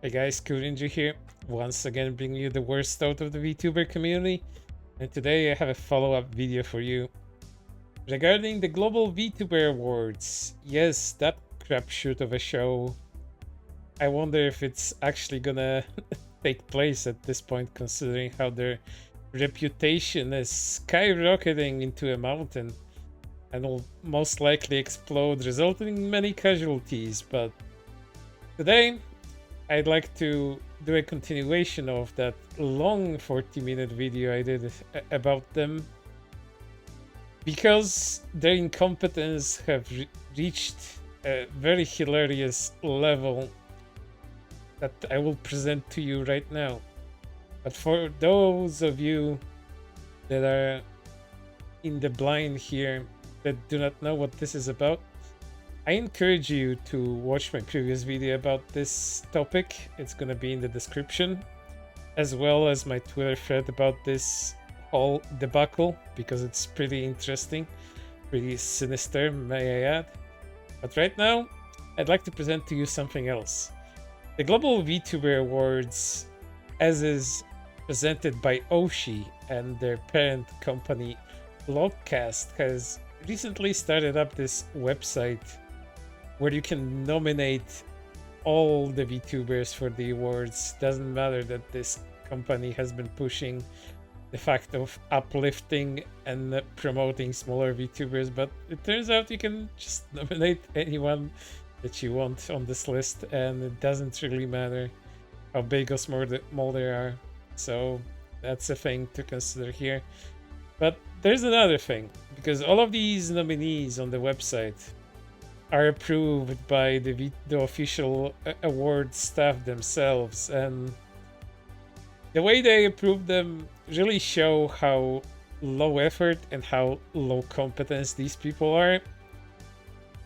Hey guys, Rinji here, once again bringing you the worst out of the VTuber community, and today I have a follow-up video for you regarding the Global VTuber Awards. Yes, that crapshoot of a show. I wonder if it's actually gonna take place at this point, considering how their reputation is skyrocketing into a mountain and will most likely explode, resulting in many casualties. But today I'd like to do a continuation of that long 40-minute video I did about them, because their incompetence have reached a very hilarious level that I will present to you right now. But for those of you that are in the blind here, that do not know what this is about, I encourage you to watch my previous video about this topic. It's gonna be in the description, as well as my Twitter thread about this whole debacle, because it's pretty interesting, pretty sinister, may I add. But right now, I'd like to present to you something else. The Global VTuber Awards, as is presented by Oshi and their parent company Logcast, has recently started up this website where you can nominate all the VTubers for the awards. Doesn't matter that this company has been pushing the fact of uplifting and promoting smaller VTubers, but it turns out you can just nominate anyone that you want on this list, and it doesn't really matter how big or small they are. So that's a thing to consider here. But there's another thing, because all of these nominees on the website are approved by the official award staff themselves, and the way they approve them really show how low effort and how low competence these people are.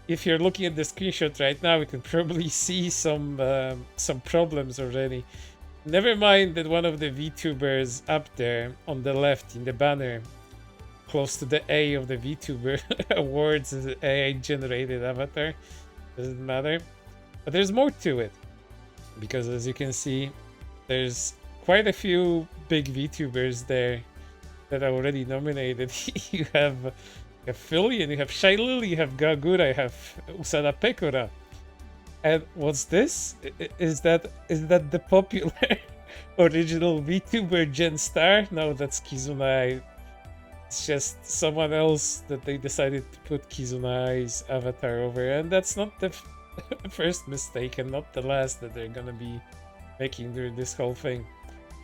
If you're looking at the screenshot right now, you can probably see some problems already. Never mind that one of the VTubers up there on the left in the banner, close to the A of the VTuber Awards, is an AI generated avatar. Doesn't matter. But there's more to it, because as you can see, there's quite a few big VTubers there that are already nominated. You have Philly, you have Shailil, you have Gagura, you have Usada Pekora. And what's this? Is that the popular original VTuber Gen Star? No, that's Kizunai. It's just someone else that they decided to put Kizunai's avatar over, and that's not the first mistake and not the last that they're gonna be making during this whole thing.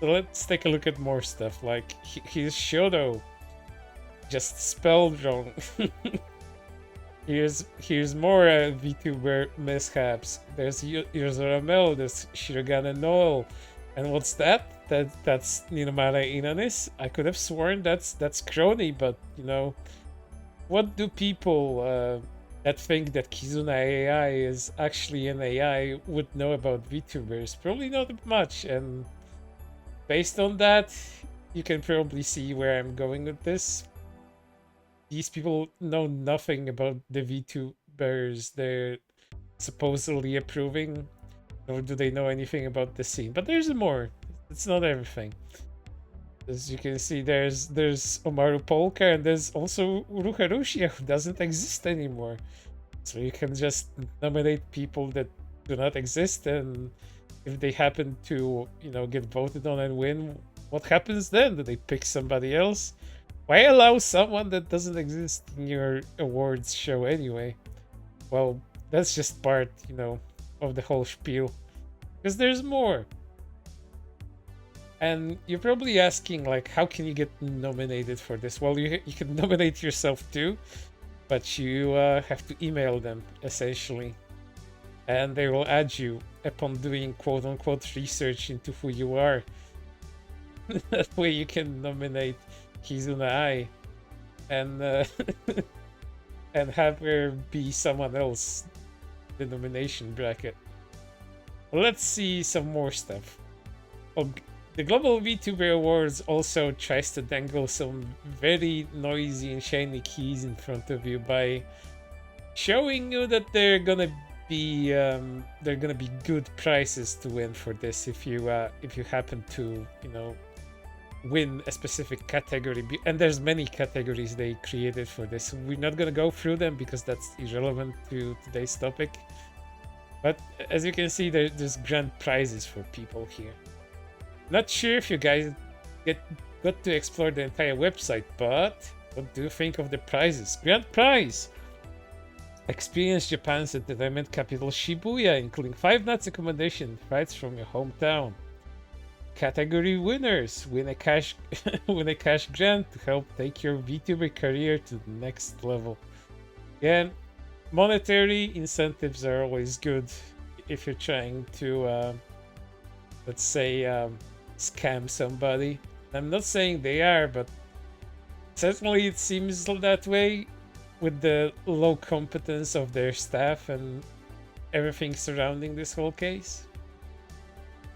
So let's take a look at more stuff, like here's Shodo, just spelled wrong. Here's more VTuber mishaps. There's Ramel, there's Shirogane Noel, and what's that? That's Ninomara Inanis. I could have sworn that's Crony, but you know, what do people that think that Kizuna AI is actually an AI would know about VTubers? Probably not much, and based on that, you can probably see where I'm going with this. These people know nothing about the VTubers they're supposedly approving, nor do they know anything about the scene. But there's more. It's not everything. As you can see, there's Omaru Polka, and there's also Ruharushia, who doesn't exist anymore. So you can just nominate people that do not exist, and if they happen to, you know, get voted on and win, what happens then? Do they pick somebody else? Why allow someone that doesn't exist in your awards show anyway? Well, that's just part, you know, of the whole spiel. Because there's more. And you're probably asking, like, how can you get nominated for this? Well, you can nominate yourself too, but you have to email them, essentially. And they will add you upon doing quote-unquote research into who you are. That way you can nominate Kizuna Ai and and have her be someone else in the nomination bracket. Well, let's see some more stuff. Oh, the Global VTuber Awards also tries to dangle some very noisy and shiny keys in front of you by showing you that they're gonna be good prizes to win for this if you happen to win a specific category. And there's many categories they created for this. We're not gonna go through them because that's irrelevant to today's topic. But as you can see, there's grand prizes for people here. Not sure if you guys got to explore the entire website, but what do you think of the prizes? Grand prize! Experience Japan's entertainment capital Shibuya, including 5 nights accommodation, flights from your hometown. Category winners win a cash grant to help take your VTuber career to the next level. Again, monetary incentives are always good if you're trying to, let's say, scam somebody. I'm not saying they are, but certainly it seems that way with the low competence of their staff and everything surrounding this whole case.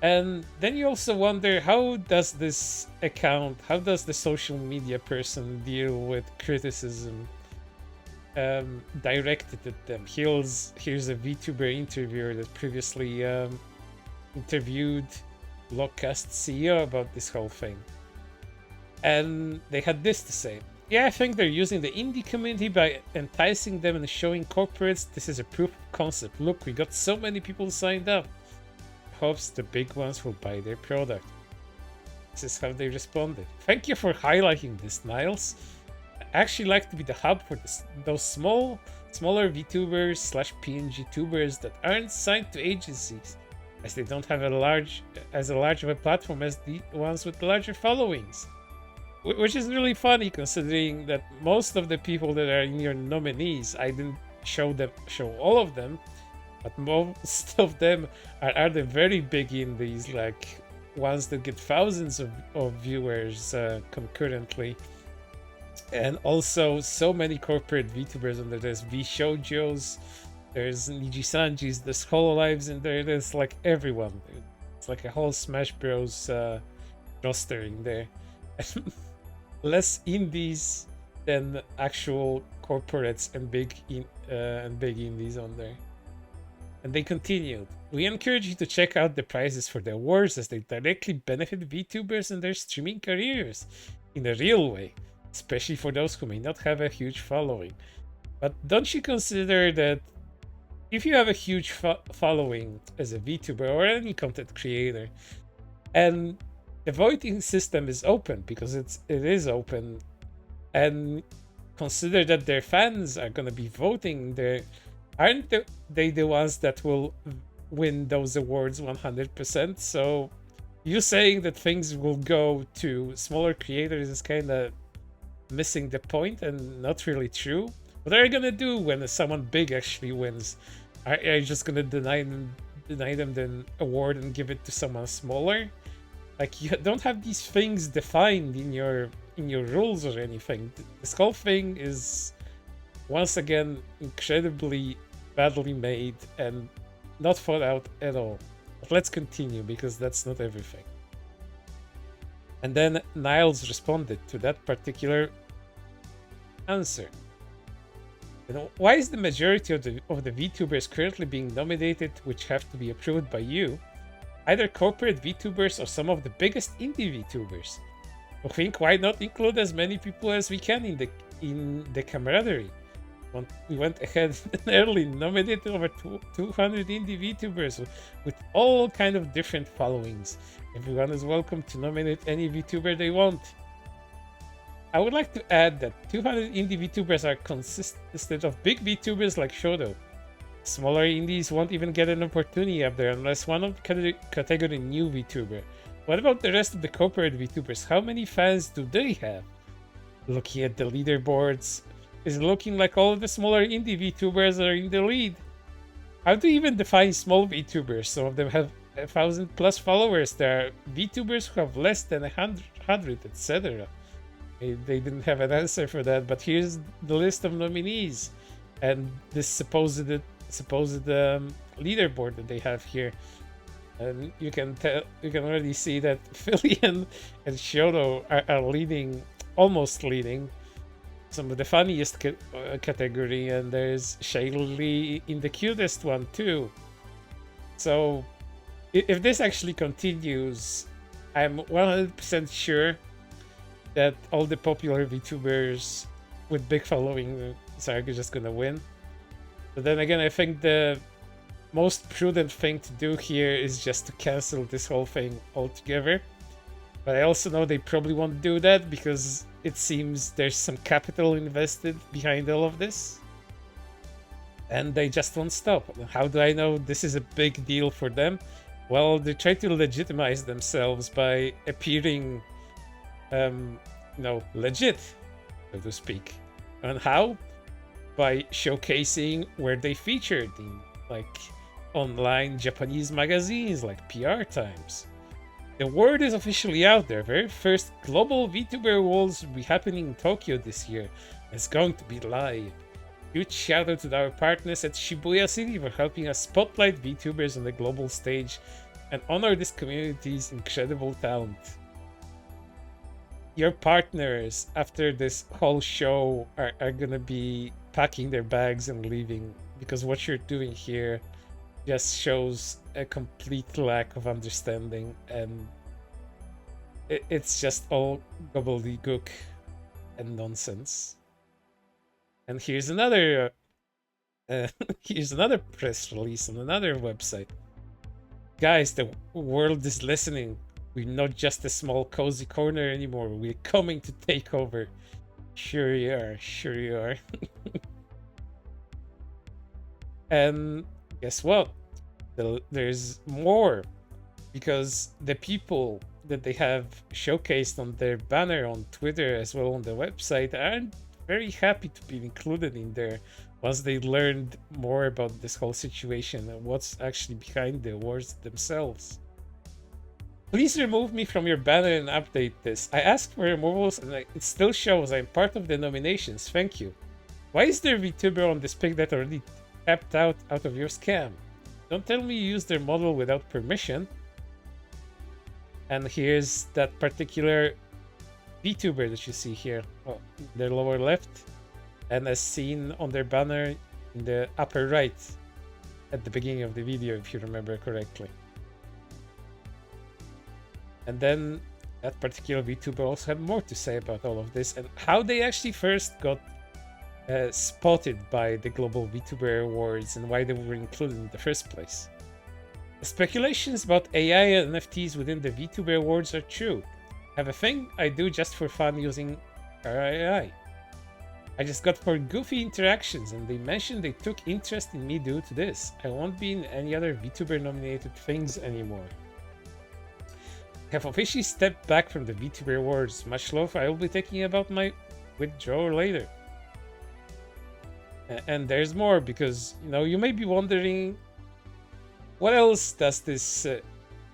And then you also wonder, how does the social media person deal with criticism directed at them? Here's a VTuber interviewer that previously interviewed Blockcast CEO about this whole thing. And they had this to say. Yeah, I think they're using the indie community by enticing them and showing corporates this is a proof of concept. Look, we got so many people signed up. Hopes the big ones will buy their product. This is how they responded. Thank you for highlighting this, Niles. I actually like to be the hub for those smaller VTubers / PNG tubers that aren't signed to agencies, as they don't have as large of a platform as the ones with larger followings. Which is really funny, considering that most of the people that are in your nominees, I didn't show all of them, but most of them are the very big indies, like ones that get thousands of viewers concurrently. And also so many corporate VTubers on there. There's VShoujos, there's Niji-Sanjis, there's Hololives in there, there's like everyone. It's like a whole Smash Bros roster in there. Less indies than actual corporates and big indies on there. And they continued. We encourage you to check out the prizes for the awards, as they directly benefit VTubers and their streaming careers in a real way, especially for those who may not have a huge following. But don't you consider that if you have a huge following as a VTuber or any content creator, and the voting system is open, because it is open, and consider that their fans are going to be voting, aren't they the ones that will win those awards 100%? So you saying that things will go to smaller creators is kind of missing the point and not really true. What are you going to do when someone big actually wins? Are you just going to deny them the award and give it to someone smaller? Like, you don't have these things defined in your rules or anything. This whole thing is, once again, incredibly badly made and not thought out at all. But let's continue, because that's not everything. And then Niles responded to that particular answer. Why is the majority of the VTubers currently being nominated, which have to be approved by you, either corporate VTubers or some of the biggest indie VTubers? I think, why not include as many people as we can in the camaraderie? We went ahead and early nominated over 200 indie VTubers with all kind of different followings. Everyone is welcome to nominate any VTuber they want. I would like to add that 200 indie VTubers are consisted of big VTubers like Shodo. Smaller indies won't even get an opportunity up there unless one of the category new VTuber. What about the rest of the corporate VTubers? How many fans do they have? Looking at the leaderboards, is looking like all of the smaller indie VTubers are in the lead. How do you even define small VTubers? Some of them have 1,000+ followers. There are VTubers who have less than 100, etc. They didn't have an answer for that, but here's the list of nominees and this supposed leaderboard that they have here. And you can already see that Philly and Shoto are leading, almost leading. some of the funniest category, and there's Shaylee in the cutest one too. So if this actually continues, I'm 100% sure that all the popular VTubers with big following are just gonna win. But then again, I think the most prudent thing to do here is just to cancel this whole thing altogether. But I also know they probably won't do that because it seems there's some capital invested behind all of this. And they just won't stop. How do I know this is a big deal for them? Well, they try to legitimize themselves by appearing, legit, so to speak. And how? By showcasing where they featured in, like, online Japanese magazines like PR Times. The word is officially out there. Very first Global VTuber Awards will be happening in Tokyo this year. It's going to be live. Huge shout out to our partners at Shibuya City for helping us spotlight VTubers on the global stage and honor this community's incredible talent. Your partners after this whole show are gonna be packing their bags and leaving because what you're doing here just shows a complete lack of understanding, and it's just all gobbledygook and nonsense. And here's another here's another press release on another website. Guys, the world is listening. We're not just a small cozy corner anymore. We're coming to take over. Sure you are, sure you are. And guess what? There's more, because the people that they have showcased on their banner on Twitter as well on the website aren't very happy to be included in there once they learned more about this whole situation and what's actually behind the awards themselves. Please remove me from your banner and update this. I asked for removals and it still shows I'm part of the nominations. Thank you. Why is there a VTuber on this pic that already tapped out of your scam? Don't tell me you used their model without permission. And here's that particular VTuber that you see here, in the lower left, and as seen on their banner in the upper right at the beginning of the video, if you remember correctly. And then that particular VTuber also had more to say about all of this and how they actually first got spotted by the Global VTuber Awards and why they were included in the first place. The speculations about AI and NFTs within the VTuber Awards are true. I have a thing I do just for fun using AI. I just got more goofy interactions and they mentioned they took interest in me due to this. I won't be in any other VTuber nominated things anymore. I have officially stepped back from the VTuber Awards. Much love, I will be taking about my withdrawal later. And there's more, because you may be wondering, what else does this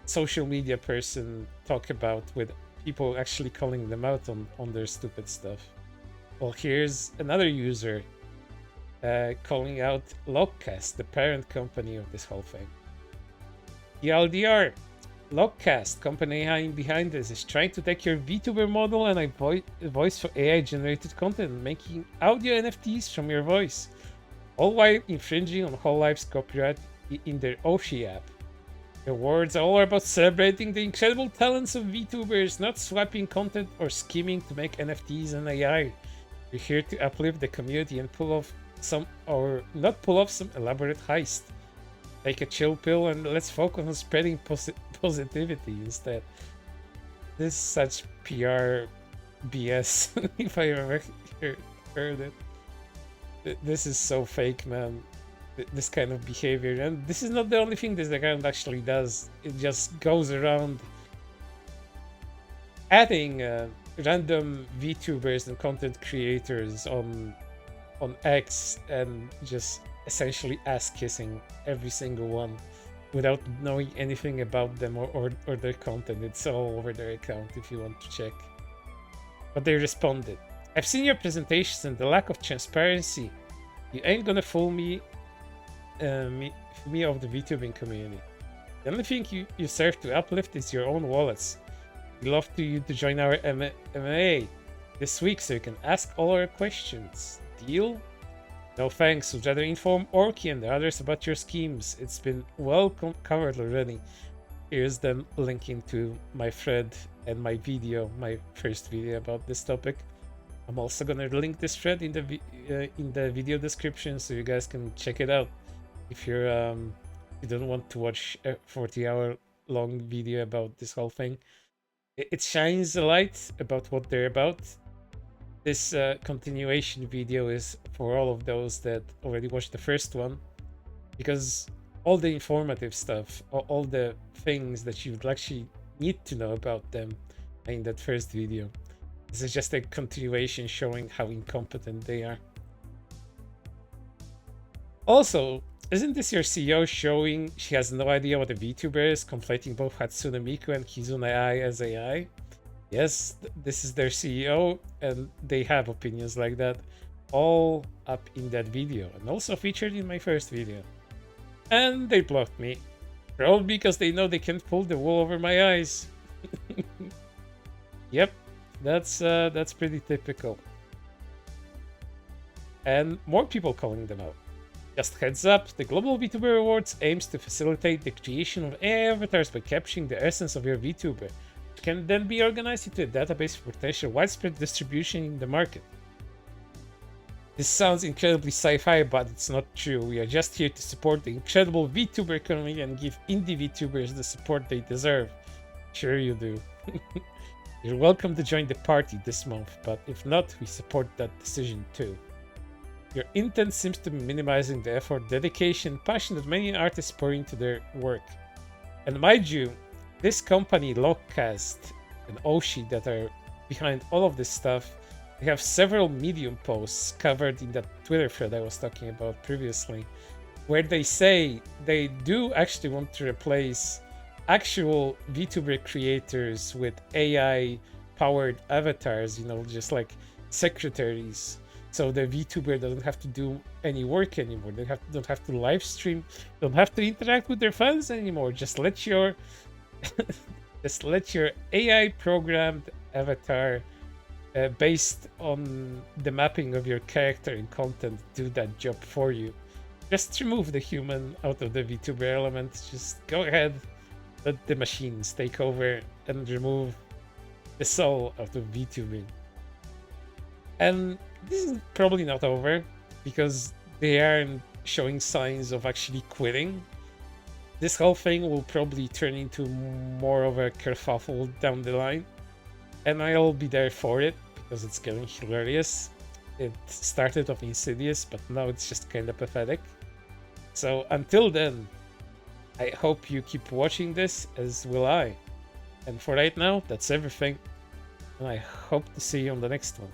social media person talk about with people actually calling them out on their stupid stuff? Well, here's another user calling out Logcast, the parent company of this whole thing. TLDR, Logcast, company behind this, is trying to take your VTuber model and a voice for AI generated content, making audio NFTs from your voice, all while infringing on Hololife's copyright in their Oshi app. The awards are all about celebrating the incredible talents of VTubers, not swapping content or scheming to make NFTs and AI. We're here to uplift the community and pull off some elaborate heist. Take a chill pill and let's focus on spreading positivity instead. This is such PR BS, if I ever heard it. This is so fake, man. This kind of behavior. And this is not the only thing this account actually does. It just goes around adding random VTubers and content creators on X and just essentially ass-kissing every single one without knowing anything about them or their content. It's all over their account if you want to check. But they responded. I've seen your presentations and the lack of transparency. You ain't gonna fool me of the VTubing community. The only thing you serve to uplift is your own wallets. We'd love you to join our MMA. this week so you can ask all our questions. Deal? No thanks, would rather inform Orky and the others about your schemes. It's been well covered already. Here's them linking to my thread and my video, my first video about this topic. I'm also gonna link this thread in the video description so you guys can check it out if you're you don't want to watch a 40-hour long video about this whole thing. It shines a light about what they're about. This continuation video is for all of those that already watched the first one, because all the informative stuff, all the things that you would actually need to know about them in that first video. This is just a continuation showing how incompetent they are. Also, isn't this your CEO showing she has no idea what a VTuber is, conflating both Hatsune Miku and Kizune AI as AI? Yes, this is their CEO, and they have opinions like that, all up in that video, and also featured in my first video. And they blocked me, probably because they know they can't pull the wool over my eyes. Yep, that's pretty typical. And more people calling them out. Just heads up, the Global VTuber Awards aims to facilitate the creation of AI avatars by capturing the essence of your VTuber, which can then be organized into a database for potential widespread distribution in the market. This sounds incredibly sci-fi, but it's not true. We are just here to support the incredible VTuber economy and give indie VTubers the support they deserve. Sure you do. You're welcome to join the party this month, but if not, we support that decision too. Your intent seems to be minimizing the effort, dedication, passion that many artists pour into their work. And mind you, this company, Lockcast and Oshi, that are behind all of this stuff, they have several Medium posts covered in that Twitter thread I was talking about previously, where they say they do actually want to replace actual VTuber creators with AI-powered avatars, you know, just like secretaries. So the VTuber doesn't have to do any work anymore. They don't have to live stream, don't have to interact with their fans anymore. Just let your AI programmed avatar based on the mapping of your character and content do that job for you. Just remove the human out of the VTuber element. Just go ahead, let the machines take over and remove the soul out of VTubing. And this is probably not over, because they aren't showing signs of actually quitting. This whole thing will probably turn into more of a kerfuffle down the line, and I'll be there for it because it's getting hilarious. It started off insidious, but now it's just kind of pathetic. So until then, I hope you keep watching this, as will I. And for right now, that's everything, and I hope to see you on the next one.